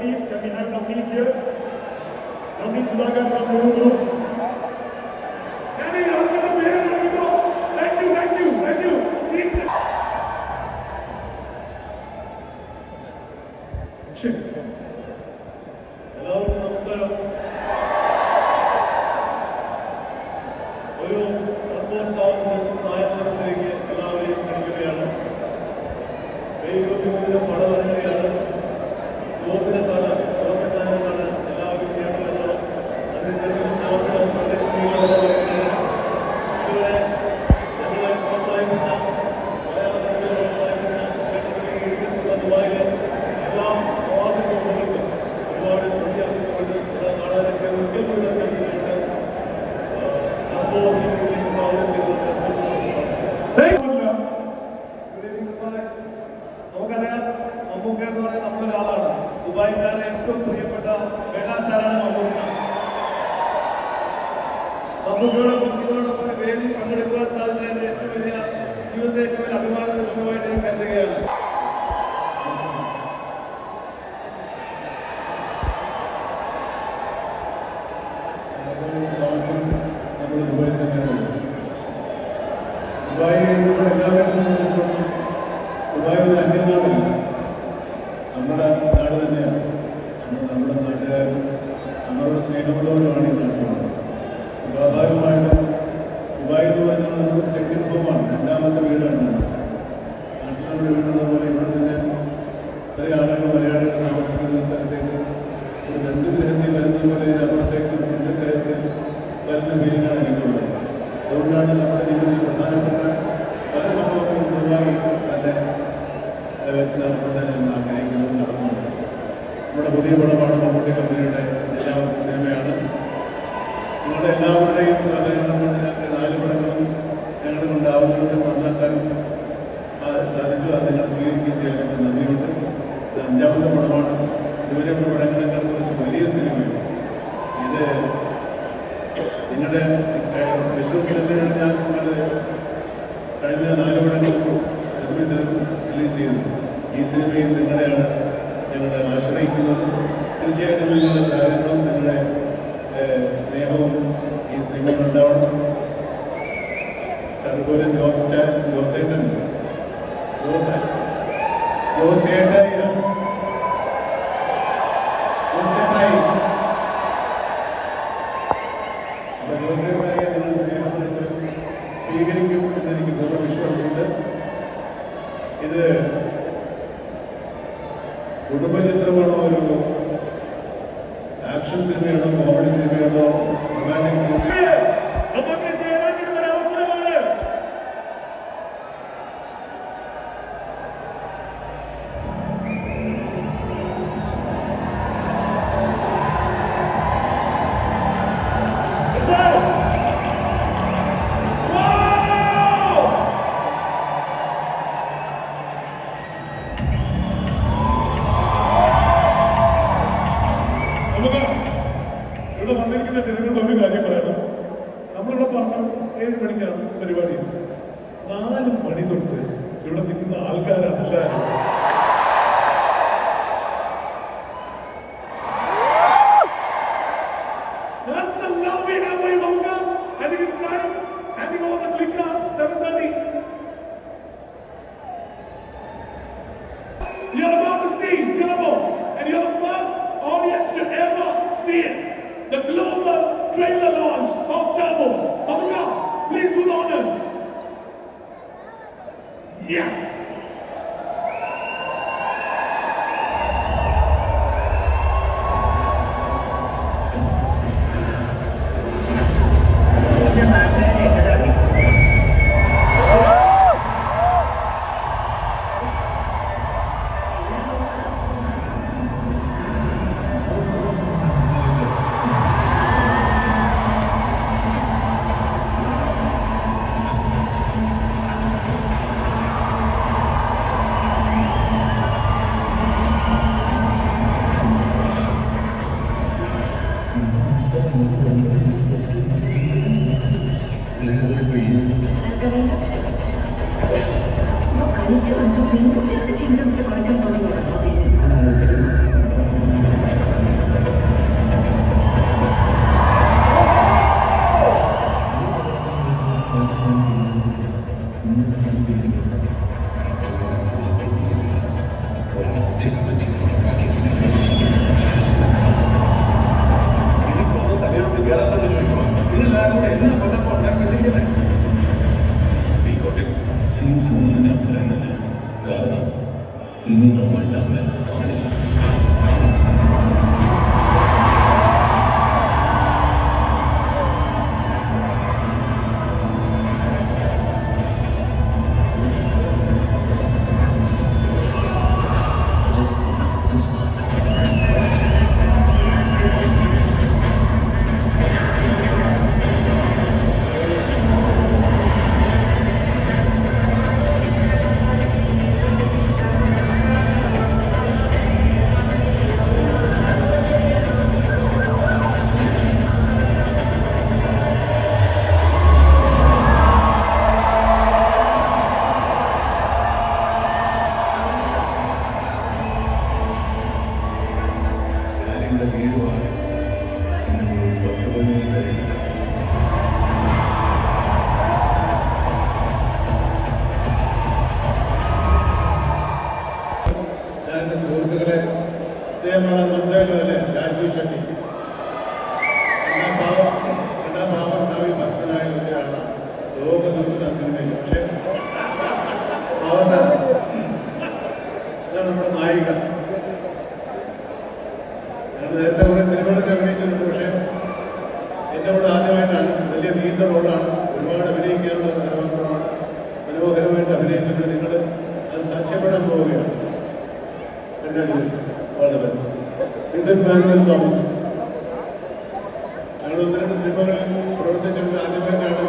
please, can we have Navneet here? Navneet Sudhakar from Guru Group. Thank you. എല്ലാവർക്കും നമസ്കാരം. ഒരു സായന്ത്രത്തിലേക്ക് എല്ലാവരെയും ക്ഷണിക്കുകയാണ്. വെയിലൊക്കെ പടവരങ്ങനെയാണ്. ജോസിനെ കാണാൻ, ജോസച്ചാനെ കാണാൻ എല്ലാവരും കേട്ടതെന്നോ അതിന് ചെറിയ ഇതുവരെ ഞങ്ങളെ പ്രോത്സാഹിപ്പിച്ച മലയാള സിനിമയെ പ്രോത്സാഹിപ്പിച്ച ദുബായിലെ എല്ലാ പ്രവാസി സുഹൃത്തുക്കൾക്കും ഒരുപാട് നന്ദി അറിയിച്ചുകൊണ്ട് കാണാനൊക്കെ ഒരിക്കൽ കൂടി നന്ദി അറിയിച്ചുകൊണ്ട് അപ്പോ സ്വാഗതം ചെയ്തത്. നമുക്കറിയാം, മമ്മൂക്ക എന്ന് പറയുന്ന നമ്മളൊരാളാണ്. ദുബായിക്കാരെ ഏറ്റവും പ്രിയപ്പെട്ട മെഗാസ്റ്റാറാണ് മമ്മൂക്ക. മമ്മൂക്കയോടൊപ്പം വേദി പങ്കെടുക്കുവാൻ സാധിച്ചതിന്റെ ഏറ്റവും വലിയ ജീവിതത്തെ ഏറ്റവും വലിയ അഭിമാന നിമിഷമായിട്ട് ഞാൻ കരുതുകയാണ്. നമ്മൾ ദുബായിൽ തന്നെയാണ്. ദുബായി എല്ലാവരെയും സംബന്ധിച്ചിടത്തോളം ദുബായ് ഒരു അന്യനാടല്ല, നമ്മുടെ നാട് തന്നെയാണ്. നമ്മുടെ നാട്ടുകാരും നമ്മളോട് സ്നേഹമുള്ളവരുമാണ് ഈ നാട്ടിലുള്ളത്. സ്വാഭാവികമായിട്ടും ദുബായ് എന്ന് പറയുന്നത് നമ്മുടെ സെക്കൻഡ് ഹോമാണ്, രണ്ടാമത്തെ വീടാണ്. നാട്ടിൽ നമ്മുടെ വീടുള്ള പോലെ ഇവിടെ തന്നെ കുറേ ആളുകൾ മലയാളികൾ താമസിക്കുന്ന സ്ഥലത്തേക്ക് ഒരു ബന്ധുഗ്രഹത്തിൽ വരുന്ന പോലെ ഇതിനപ്പുറത്തേക്ക് സ്വന്തഗ്രഹത്തിൽ വരുന്ന ഫീലിംഗാണ് എനിക്കുള്ളത്. അതുകൊണ്ടാണ് നമ്മുടെ ജീവിതത്തിൽ പ്രധാനപ്പെട്ട പല സംഭവങ്ങളും ദുബായ് തന്നെ വെച്ച് നടത്താൻ ഞാൻ ആഗ്രഹിക്കുന്നത് നടന്നുണ്ട്. നമ്മുടെ പുതിയ പടമാണ് മമ്മൂട്ടി കമ്പനിയുടെ 5ാമത്തെ സിനിമയാണ്. നിങ്ങളുടെ എല്ലാവരുടെയും സഹകരണം കൊണ്ട് ഞങ്ങൾക്ക് 4 പടങ്ങളും ഞങ്ങൾ കൊണ്ടാവുന്നവരുടെ നന്നാക്കാൻ സാധിച്ചു. അത് നിങ്ങൾ സ്വീകരിക്കുകയും ചെയ്യാൻ നന്ദിയുണ്ട്. ഇത് 5ാമത്തെ പടമാണ്. ഇതുവരെയുള്ള പടങ്ങളെക്കാൾ കുറച്ച് വലിയ സിനിമയാണ് ഇത്. നിങ്ങളുടെ വിശ്വസതന്നെയാണ് ഞാൻ കഴിഞ്ഞ 4 പടങ്ങൾ നിർമ്മിച്ചത്, റിലീസ് ചെയ്തത്. ഈ സിനിമയിൽ നിങ്ങളെയാണ് ഞങ്ങൾ ആശ്രയിക്കുന്നത്. തീർച്ചയായിട്ടും നിങ്ങളുടെ സഹകരണം, നിങ്ങളുടെ സ്നേഹവും ഈ സിനിമയിൽ ഉണ്ടാവണം. അതുപോലെ ജോസേട്ടൻ നിങ്ങൾ സ്വീകരിക്കും എന്നെനിക്ക് പൂർണ്ണ വിശ്വാസമുണ്ട്. ഇത് കുടുംബചിത്രമാണോ, ഒരു ആക്ഷൻ സിനിമയാണോ, കോമഡി സിനിമയാണോ, റൊമാൻറ്റിക് സിനിമയാണോ? ഇവിടെ വന്നിരിക്കുന്ന ജനങ്ങളുടെ ഒരു കാര്യം പറയണം. നമ്മളിവിടെ പറഞ്ഞു 7 മണിക്കാണ് പരിപാടി. 4 മണി തൊട്ട് ഇവിടെ നിൽക്കുന്ന ആൾക്കാരാണ് എല്ലാവരും. You're about to see Turbo, and you're the first audience to ever see it. The global trailer launch of Turbo. Mamuka, please do the honors. Yes! അടിച്ചു അഞ്ചു പിന്നെ ചിന്തിച്ച് കളിക്കാൻ തുടങ്ങി ഭാര്യയുടെ വീടുമാണ് എന്നെ 10-15 പേര് ഞാൻ എൻ്റെ സുഹൃത്തുക്കളെ ഇദ്ദേഹമാണ് മനസ്സിലായല്ലോ അല്ലേ, രാജീവ് ഷെട്ടി. രണ്ടാം ഭാവസ്വാമി ഭക്തനായ ഒരാളാണ്, ലോകദുഷ്ടന സിനിമയിൽ. പക്ഷേ ഇതാണ് നമ്മുടെ നായിക. ഞങ്ങൾ നേരത്തെ കുറേ സിനിമകളൊക്കെ അഭിനയിച്ചിട്ടുണ്ട്. പക്ഷേ എൻ്റെ കൂടെ ആദ്യമായിട്ടാണ്, വലിയ നീണ്ട റോളാണ്, ഒരുപാട് അഭിനയിക്കാനുള്ള കഥാപാത്രമാണ്, മനോഹരമായിട്ട് അഭിനയിച്ചിട്ടുണ്ട്. നിങ്ങൾ അത് സാക്ഷ്യപ്പെടാൻ പോവുകയാണ്. All the best. Mithun Manuel Thomas. ഞങ്ങൾ 1-2 സിനിമകളിൽ പ്രവർത്തിച്ചിട്ടുണ്ട്. ആദ്യമായി കാണുക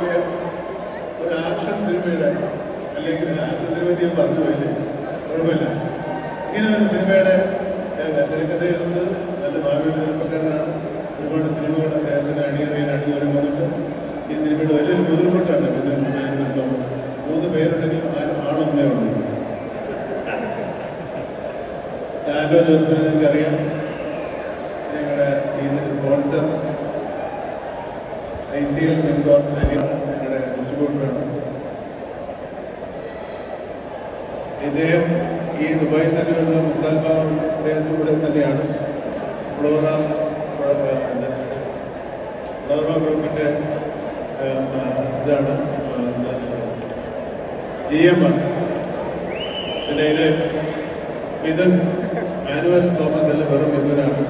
ഒരു ആക്ഷൻ സിനിമയുടെ, അല്ലെങ്കിൽ ആക്ഷൻ സിനിമ ഞാൻ പറഞ്ഞു പോയില്ലേ, കുഴപ്പമില്ല, ഇങ്ങനെ ഒരു സിനിമയുടെ തിരക്കഥ എഴുതുന്നത് നല്ല ഭാവിയുടെ ചെറുപ്പക്കാരനാണ്. ഒരുപാട് സിനിമകൾ അദ്ദേഹത്തിന് അണിയറിയുന്നുണ്ട്. ഈ സിനിമയുടെ വലിയൊരു മുതൽമുട്ടാണ് മിഥുൻ മാനുവൽ തോമസ്. 3 പേരുണ്ടെങ്കിൽ ആളൊന്നേ ഉള്ളൂ. ആൻഡോ ജോസഫിനെ നിങ്ങൾക്കറിയാം, ഞങ്ങളുടെ ഇതിൻ്റെ സ്പോൺസർ ICL ഞങ്ങളുടെ ഡിസ്ട്രിബ്യൂട്ടറാണ്. ഇദ്ദേഹം ഈ ദുബായിൽ തന്നെയുള്ള മുക്കാൽ ഭാഗം ഇദ്ദേഹത്തിലൂടെ തന്നെയാണ് ഫ്ലോറ ഗ്രൂപ്പിൻ്റെ ഇതാണ് GM ആണ്. പിന്നെ ഇത് മിഥുൻ മാനുവൽ തോമസ് അല്ല, വെറും മിഥുനാണ്.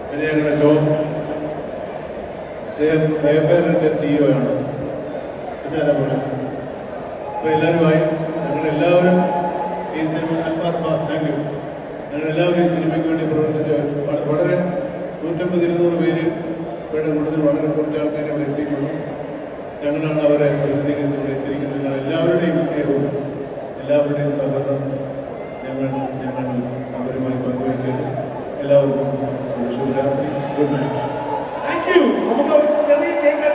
പിന്നെ ഞങ്ങളുടെ ജോബ്, അദ്ദേഹം വേഫെയറിൻ്റെ CEO ആണ്. പിന്നെ ആരാ പോലെ അപ്പോൾ എല്ലാവരുമായി ഞങ്ങളെല്ലാവരും ഈ സിനിമ താങ്ക് യു. ഞങ്ങളെല്ലാവരും ഈ സിനിമയ്ക്ക് വേണ്ടി പ്രവർത്തിച്ച വളരെ 150-200 പേര് ഇവിടെ കൂടുതൽ, വളരെ കുറച്ച് ആൾക്കാർ ഇവിടെ എത്തിയിട്ടുള്ളൂ. ഞങ്ങളാണ് അവരെ പ്രതിനിധീകരിച്ച് ഇവിടെ എത്തിയിരിക്കുന്നത്. ഞങ്ങൾ എല്ലാവരുടെയും സ്നേഹവും എല്ലാവരുടെയും സഹകരണം ഞങ്ങൾ അവരുമായി പങ്കുവയ്ക്കുന്നു. എല്ലാവർക്കും ശുഭരാത്രി, ഗുഡ് നൈറ്റ്. Thank you. നമുക്ക് ചെറിയ കേക്ക്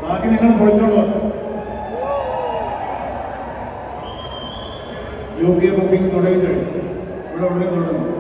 ബാക്കി നിങ്ങൾ പൊളിച്ചോളൂ. UK ബുക്കിംഗ് തുടങ്ങി. ഇവിടെ ഉടനെ തുടങ്ങി.